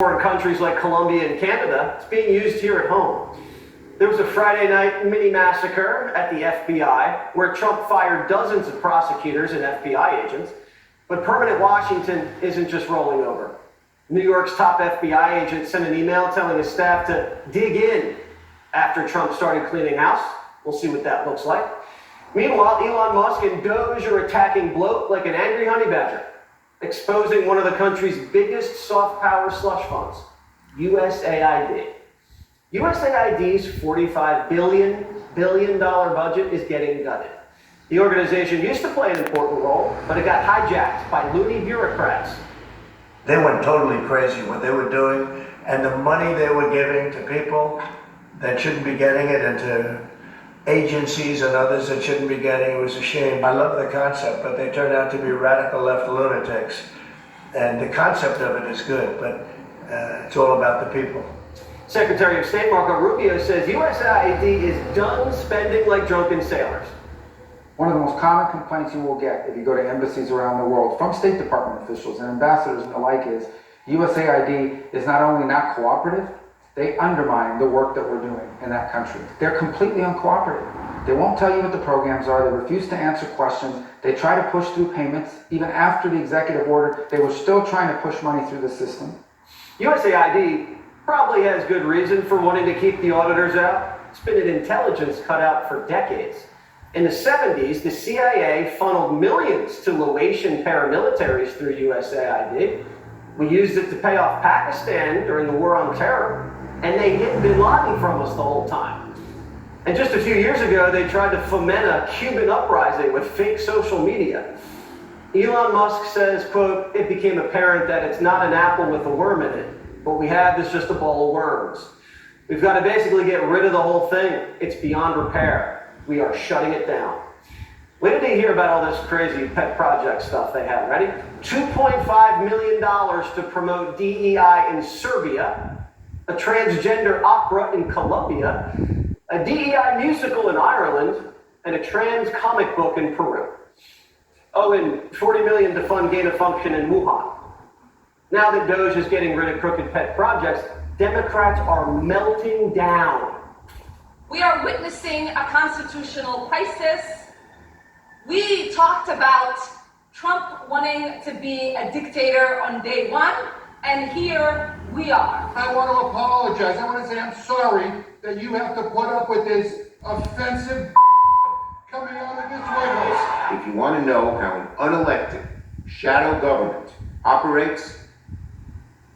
foreign countries like Colombia and Canada, it's being used here at home. There was a Friday night mini massacre at the FBI where Trump fired dozens of prosecutors and FBI agents, but permanent Washington isn't just rolling over. New York's top FBI agent sent an email telling his staff to dig in after Trump started cleaning house. We'll see what that looks like. Meanwhile, Elon Musk and Doge are attacking bloat like an angry honey badger, exposing one of the country's biggest soft power slush funds, USAID. USAID's $45 billion budget is getting gutted. The organization used to play an important role, but it got hijacked by loony bureaucrats. They went totally crazy what they were doing, and the money they were giving to people that shouldn't be getting it, and to agencies and others that shouldn't be getting it. Was a shame. I love the concept, but they turned out to be radical left lunatics. And the concept of it is good, but it's all about the people. Secretary of State Marc Rubio says USAID is done spending like drunken sailors. One of the most common complaints you will get if you go to embassies around the world from State Department officials and ambassadors and the like is USAID is not only not cooperative, they undermine the work that we're doing in that country. They're completely uncooperative. They won't tell you what the programs are. They refuse to answer questions. They try to push through payments. Even after the executive order, they were still trying to push money through the system. USAID probably has good reason for wanting to keep the auditors out. It's been an intelligence cutout for decades. In the 70s, the CIA funneled millions to Laotian paramilitaries through USAID. We used it to pay off Pakistan during the war on terror, and they hid bin Laden from us the whole time. And just a few years ago, they tried to foment a Cuban uprising with fake social media. Elon Musk says, quote, "It became apparent that it's not an apple with a worm in it. What we have is just a bowl of worms. We've got to basically get rid of the whole thing. It's beyond repair. We are shutting it down." Wait till you hear about all this crazy pet project stuff they have. Ready? $2.5 million to promote DEI in Serbia, a transgender opera in Colombia, a DEI musical in Ireland, and a trans comic book in Peru. Oh, and $40 million to fund gain of function in Wuhan. Now that Doge is getting rid of crooked pet projects, Democrats are melting down. We are witnessing a constitutional crisis. We talked about Trump wanting to be a dictator on day one, and here we are. I want to apologize. I want to say I'm sorry that you have to put up with this offensive coming out of this White House. If you want to know how an unelected shadow government operates,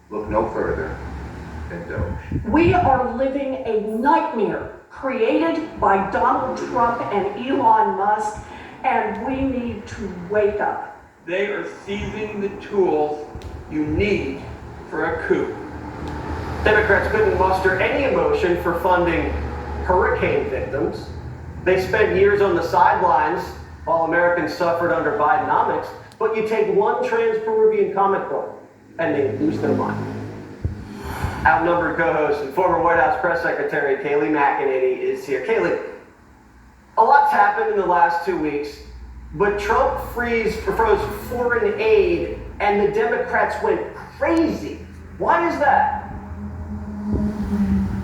look no further than Doge. We are living a nightmare created by Donald Trump and Elon Musk, and we need to wake up. They are seizing the tools you need for a coup. Democrats couldn't muster any emotion for funding hurricane victims. They spent years on the sidelines while Americans suffered under Bidenomics, but you take one trans-Peruvian comic book and they lose their mind. Outnumbered co-host and former White House press secretary Kayleigh McEnany is here. Kayleigh, a lot's happened in the last 2 weeks, but Trump froze foreign aid and the Democrats went crazy. Why is that?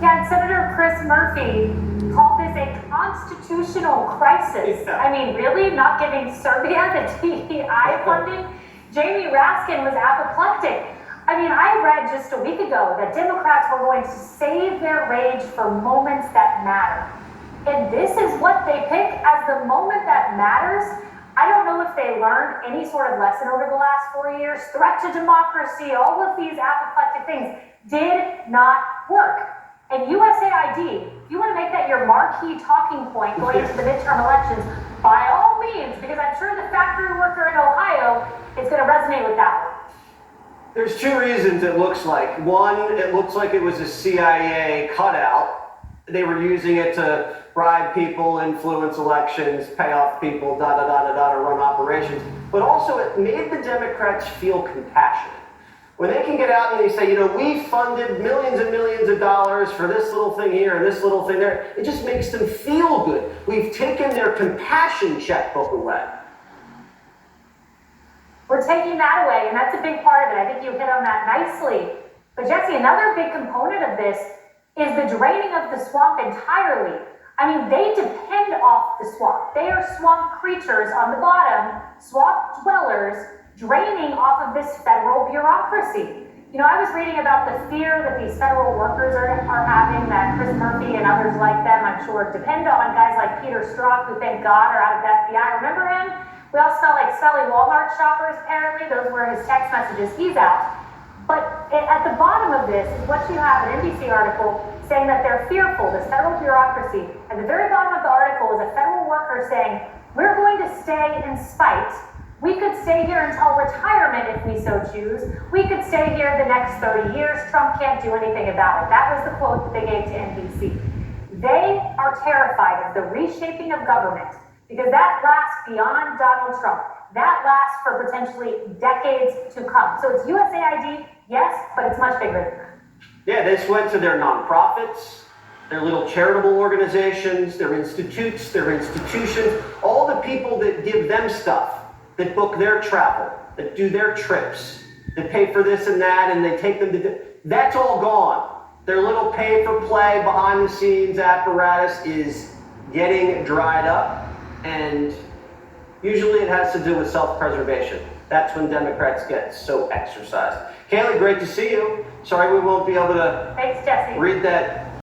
Yeah, and Senator Chris Murphy called this a constitutional crisis. Yeah. I mean, really? Not giving Serbia the DEI funding? Jamie Raskin was apoplectic. I mean, I read just a week ago that Democrats were going to save their rage for moments that matter. And this is what they pick as the moment that matters. I don't know if they learned any sort of lesson over the last 4 years. Threat to democracy, all of these apoplectic things did not work. And USAID, if you want to make that your marquee talking point going into the midterm elections, by all means, because I'm sure the factory worker in Ohio is going to resonate with that one. There's two reasons it looks like. One, it looks like it was a CIA cutout. They were using it to bribe people, influence elections, pay off people, to run operations. But also it made the Democrats feel compassionate. When they can get out and they say, we funded millions and millions of dollars for this little thing here and this little thing there, it just makes them feel good. We've taken their compassion checkbook away. We're taking that away, and that's a big part of it. I think you hit on that nicely. But Jesse, another big component of this is the draining of the swamp entirely. I mean, they depend off the swamp. They are swamp creatures on the bottom, swamp dwellers, draining off of this federal bureaucracy. You know, I was reading about the fear that these federal workers are having, that Chris Murphy and others like them, I'm sure, depend on guys like Peter Strzok, who thank God are out of the FBI. Remember him? We all smell like smelly Walmart shoppers, apparently. Those were his text messages. He's out. But at the bottom of this is what you have, an NBC article saying that they're fearful, this federal bureaucracy. At the very bottom of the article is a federal worker saying, we're going to stay in spite. We could stay here until retirement if we so choose. We could stay here the next 30 years. Trump can't do anything about it. That was the quote that they gave to NBC. They are terrified of the reshaping of government because that lasts beyond Donald Trump. That lasts for potentially decades to come. So it's USAID, yes, but it's much bigger than that. Yeah, this went to their nonprofits, their little charitable organizations, their institutes, their institutions, all the people that give them stuff, that book their travel, that do their trips, that pay for this and that, and they take them to... That's all gone. Their little pay-for-play, behind-the-scenes apparatus is getting dried up, and usually it has to do with self-preservation. That's when Democrats get so exercised. Kaylee, great to see you. Sorry we won't be able to Thanks, Jesse. read that